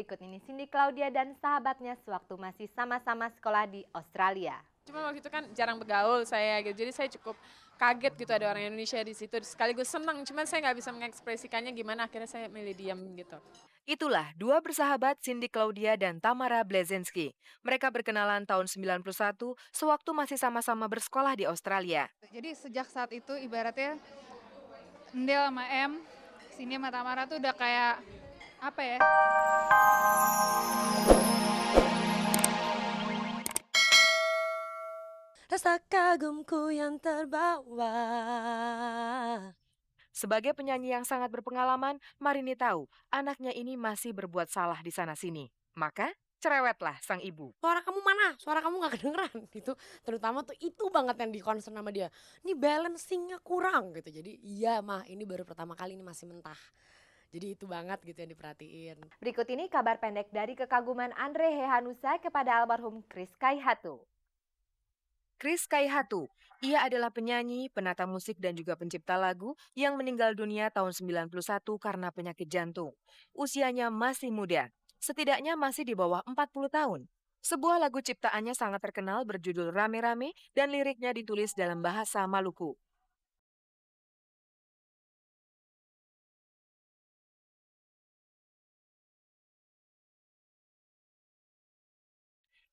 Berikut ini Cindy Claudia dan sahabatnya sewaktu masih sama-sama sekolah di Australia. Cuma waktu itu kan jarang bergaul saya gitu, jadi saya cukup kaget gitu ada orang Indonesia di situ, sekaligus senang, cuman saya nggak bisa mengekspresikannya gimana, akhirnya saya milih diam gitu. Itulah dua bersahabat Cindy Claudia dan Tamara Blazensky. Mereka berkenalan tahun 91 sewaktu masih sama-sama bersekolah di Australia. Jadi sejak saat itu ibaratnya Ndel sama Cindy sama Tamara tuh udah kayak apa ya? Rasa kagumku yang terbawa. Sebagai penyanyi yang sangat berpengalaman, Marini tahu anaknya ini masih berbuat salah di sana-sini. Maka cerewetlah sang ibu. Suara kamu mana? Suara kamu gak kedengeran gitu. Terutama tuh itu banget yang di-concern sama dia. Ini balancingnya kurang gitu. Jadi iya mah ini baru pertama kali ini masih mentah. Jadi itu banget gitu yang diperhatiin. Berikut ini kabar pendek dari kekaguman Andre Hehanusa kepada almarhum Chris Kaihatu. Chris Kaihatu, ia adalah penyanyi, penata musik dan juga pencipta lagu yang meninggal dunia tahun 91 karena penyakit jantung. Usianya masih muda, setidaknya masih di bawah 40 tahun. Sebuah lagu ciptaannya sangat terkenal berjudul Rame-Rame dan liriknya ditulis dalam bahasa Maluku.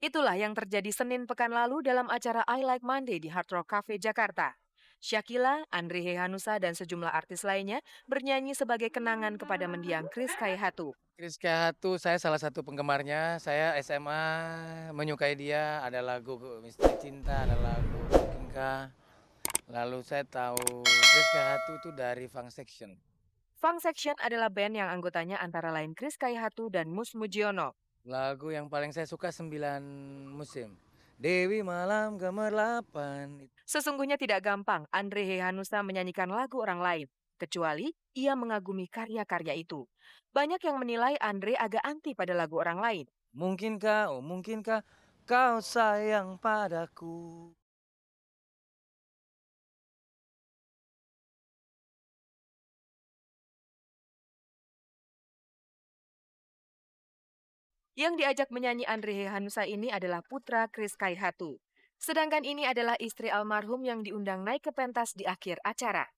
Itulah yang terjadi Senin pekan lalu dalam acara I Like Monday di Hard Rock Cafe, Jakarta. Syakila, Andre Hehanusa, dan sejumlah artis lainnya bernyanyi sebagai kenangan kepada mendiang Chris Kaihatu. Chris Kahatu, saya salah satu penggemarnya. Saya SMA menyukai dia. Ada lagu Misteri Cinta, ada lagu Kinka. Lalu saya tahu Chris Kahatu itu dari Funk Section. Funk Section adalah band yang anggotanya antara lain Chris Kaihatu dan Mus Mujiono. Lagu yang paling saya suka 9 musim. Dewi Malam Gemerlapan. Sesungguhnya tidak gampang Andre Hehanusa menyanyikan lagu orang lain, kecuali ia mengagumi karya-karya itu. Banyak yang menilai Andre agak anti pada lagu orang lain. Mungkinkah, oh mungkinkah kau sayang padaku? Yang diajak menyanyi Andre Hehanusa ini adalah putra Chris Kaihatu. Sedangkan ini adalah istri almarhum yang diundang naik ke pentas di akhir acara.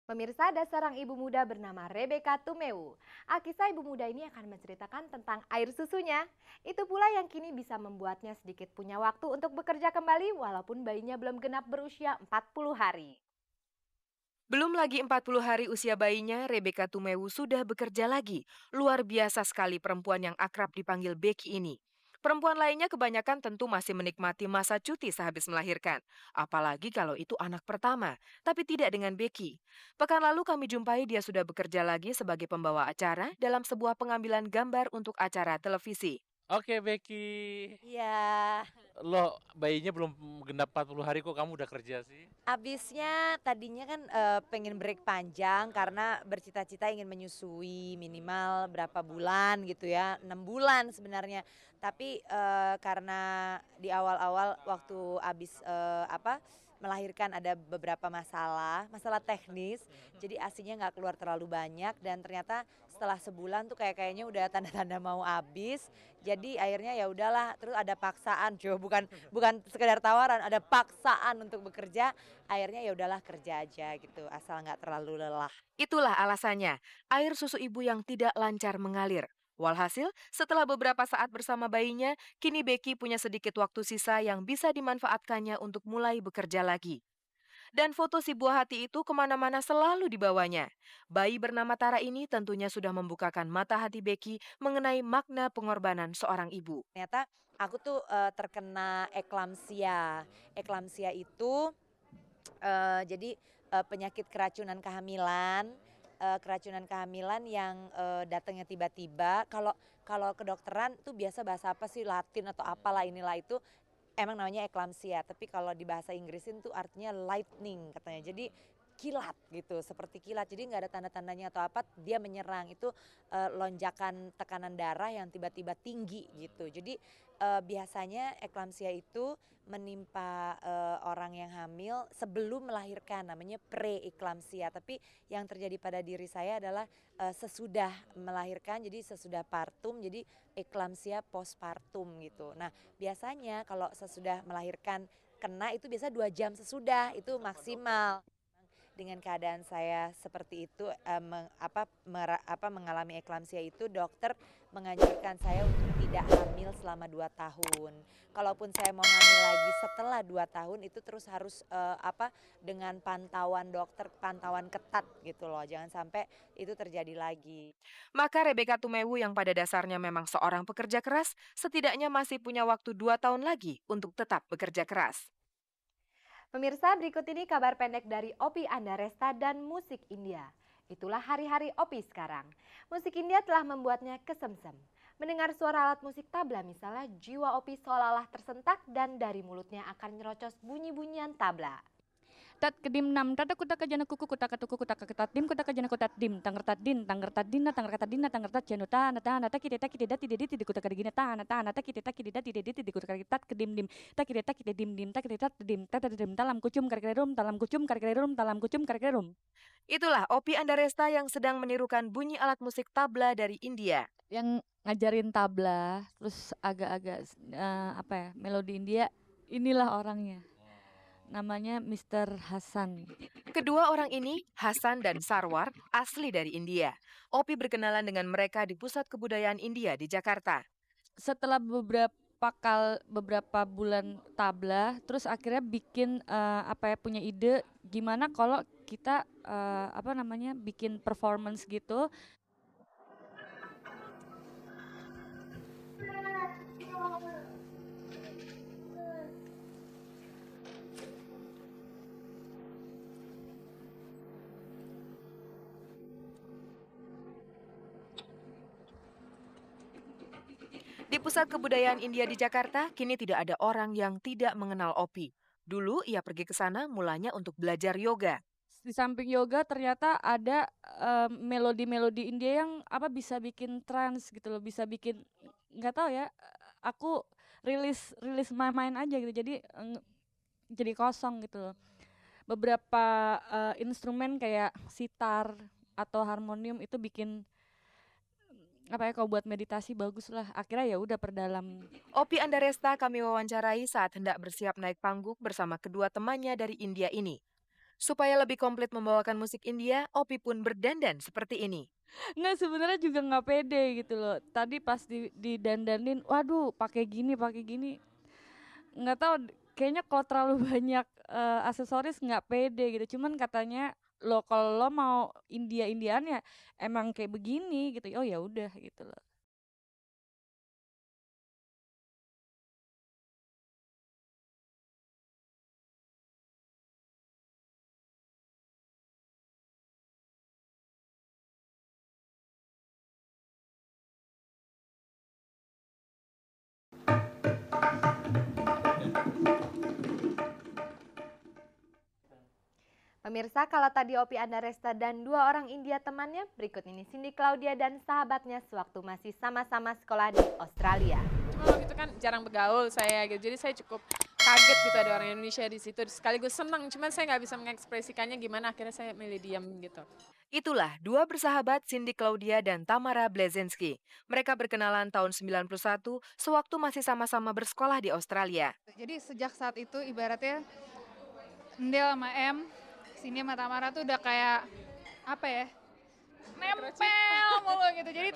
Pemirsa, ada seorang ibu muda bernama Rebecca Tumeu. Kisah ibu muda ini akan menceritakan tentang air susunya. Itu pula yang kini bisa membuatnya sedikit punya waktu untuk bekerja kembali walaupun bayinya belum genap berusia 40 hari. Belum lagi 40 hari usia bayinya, Rebecca Tumeu sudah bekerja lagi. Luar biasa sekali perempuan yang akrab dipanggil Becky ini. Perempuan lainnya kebanyakan tentu masih menikmati masa cuti sehabis melahirkan. Apalagi kalau itu anak pertama, tapi tidak dengan Becky. Pekan lalu kami jumpai dia sudah bekerja lagi sebagai pembawa acara dalam sebuah pengambilan gambar untuk acara televisi. Oke Becky, Iya, lo bayinya belum genap 40 hari kok kamu udah kerja sih? abisnya tadinya kan pengen break panjang karena bercita-cita ingin menyusui minimal berapa bulan gitu ya, 6 bulan sebenarnya. Tapi karena di awal-awal waktu abis melahirkan ada beberapa masalah teknis, jadi asinya nggak keluar terlalu banyak dan ternyata setelah sebulan tuh kayaknya udah tanda-tanda mau habis. Jadi akhirnya ya udahlah, terus ada paksaan, coba bukan sekedar tawaran, ada paksaan untuk bekerja. Akhirnya ya udahlah kerja aja gitu, asal nggak terlalu lelah. Itulah alasannya, air susu ibu yang tidak lancar mengalir. Walhasil, setelah beberapa saat bersama bayinya, kini Becky punya sedikit waktu sisa yang bisa dimanfaatkannya untuk mulai bekerja lagi. Dan foto si buah hati itu kemana-mana selalu dibawanya. Bayi bernama Tara ini tentunya sudah membukakan mata hati Becky mengenai makna pengorbanan seorang ibu. Ternyata aku tuh terkena eklamsia. Eklamsia itu jadi penyakit keracunan kehamilan yang datangnya tiba-tiba. Kalau kedokteran tuh biasa bahasa apa sih, Latin atau apalah inilah itu, emang namanya eklamsia. Tapi kalau di bahasa Inggrisin tuh artinya lightning katanya. Jadi kilat gitu, seperti kilat. Jadi nggak ada tanda-tandanya atau apa, dia menyerang. Itu lonjakan tekanan darah yang tiba-tiba tinggi gitu. Jadi biasanya eklamsia itu menimpa orang yang hamil sebelum melahirkan, namanya pre-eklamsia. Tapi yang terjadi pada diri saya adalah sesudah melahirkan, jadi sesudah partum, jadi eklamsia postpartum gitu. Nah biasanya kalau sesudah melahirkan kena itu biasa 2 jam sesudah, itu maksimal. Dengan keadaan saya seperti itu, mengalami eklamsia itu, dokter menganjurkan saya untuk tidak hamil selama 2 tahun. Kalaupun saya mau hamil lagi setelah 2 tahun itu terus harus dengan pantauan dokter, pantauan ketat gitu loh. Jangan sampai itu terjadi lagi. Maka Rebecca Tumewu yang pada dasarnya memang seorang pekerja keras, setidaknya masih punya waktu 2 tahun lagi untuk tetap bekerja keras. Pemirsa, berikut ini kabar pendek dari Opi Andaresta dan musik India. Itulah hari-hari Opi sekarang. Musik India telah membuatnya kesemsem. Mendengar suara alat musik tabla misalnya, jiwa Opi seolah-olah tersentak dan dari mulutnya akan nyerocos bunyi-bunyian tabla. Tat kedim nam tata kuta kajana kuku kuta katuku kuta ketat dim kuta kajana kutat dim tanggertat din tanggertat dina tanggertat dina tanggertat januta nata nata kideta kideda tidedi tidak kuta kadigina ta nata kideta kideda tidedi tidak kuta kaditat kedim dim ta kideta kidedim dim ta kidetat dim tata dim talam kucum karkerum talam kucum karkerum talam kucum karkerum. Itulah Opi Andaresta yang sedang menirukan bunyi alat musik tabla dari India. Yang ngajarin tabla terus agak-agak melodi India, inilah orangnya. Namanya Mr. Hasan. Kedua orang ini, Hasan dan Sarwar, asli dari India. Opi berkenalan dengan mereka di Pusat Kebudayaan India di Jakarta. Setelah beberapa bulan tabla, terus akhirnya bikin punya ide gimana kalau kita bikin performance gitu. Di Pusat Kebudayaan India di Jakarta, kini tidak ada orang yang tidak mengenal Opi. Dulu ia pergi ke sana mulanya untuk belajar yoga. Di samping yoga ternyata ada melodi-melodi India yang bisa bikin trance gitu loh, bisa bikin nggak tahu ya, aku rilis my mind aja gitu, jadi kosong gitu loh. Beberapa instrumen kayak sitar atau harmonium itu bikin kalau buat meditasi bagus lah. Akhirnya ya udah perdalam. Opi Andaresta kami wawancarai saat hendak bersiap naik panggung bersama kedua temannya dari India ini. Supaya lebih komplit membawakan musik India, Opi pun berdandan seperti ini. Nggak, sebenarnya juga nggak pede gitu loh. Tadi pas didandanin, waduh pakai gini. Nggak tahu, kayaknya kalau terlalu banyak aksesoris nggak pede gitu. Cuman katanya kalau lo mau Indian ya emang kayak begini gitu. Oh ya udah gitu loh. Pemirsa, kalau tadi Opi Andaresta dan 2 orang India temannya, berikut ini Cindy Claudia dan sahabatnya sewaktu masih sama-sama sekolah di Australia. Cuma waktu itu kan jarang bergaul saya gitu, jadi saya cukup kaget gitu ada orang Indonesia di situ. Sekaligus senang, cuman saya nggak bisa mengekspresikannya gimana, akhirnya saya milih diam gitu. Itulah 2 bersahabat Cindy Claudia dan Tamara Blazensky. Mereka berkenalan tahun 91 sewaktu masih sama-sama bersekolah di Australia. Jadi sejak saat itu ibaratnya Ndel sama Cindy sama Tamara tuh udah kayak nempel mulu gitu. Jadi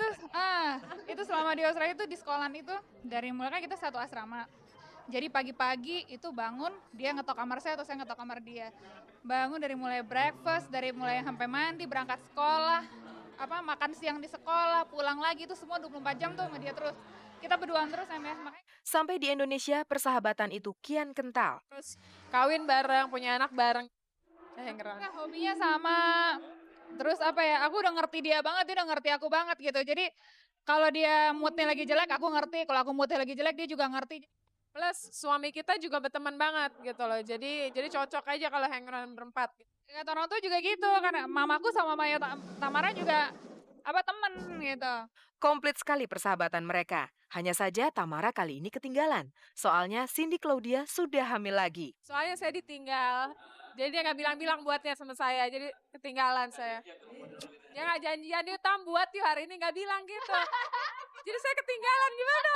itu selama di Australia itu di sekolahan itu dari mulai kan kita satu asrama. Jadi pagi-pagi itu bangun, dia ngetok kamar saya atau saya ngetok kamar dia. Bangun dari mulai breakfast, dari mulai sampai mandi, berangkat sekolah, makan siang di sekolah, pulang lagi, itu semua 24 jam tuh sama dia terus. Kita berduaan terus makanya. Sampai di Indonesia, persahabatan itu kian kental. Terus kawin bareng, punya anak bareng. Nah, hobinya sama. Terus aku udah ngerti dia banget, dia udah ngerti aku banget gitu. Jadi kalau dia moodnya lagi jelek, aku ngerti. Kalau aku moodnya lagi jelek, dia juga ngerti. Plus suami kita juga berteman banget gitu loh. Jadi cocok aja kalau hangout berempat. Kata orang tua juga gitu, karena mamaku sama mamanya Tamara juga temen gitu. Komplit sekali persahabatan mereka. Hanya saja Tamara kali ini ketinggalan. Soalnya Cindy Claudia sudah hamil lagi. Soalnya saya ditinggal. Jadi dia nggak bilang-bilang buatnya sama saya. Jadi ketinggalan saya. Dia nggak janjian, dia tam buat yuk hari ini nggak bilang gitu. Jadi saya ketinggalan gimana?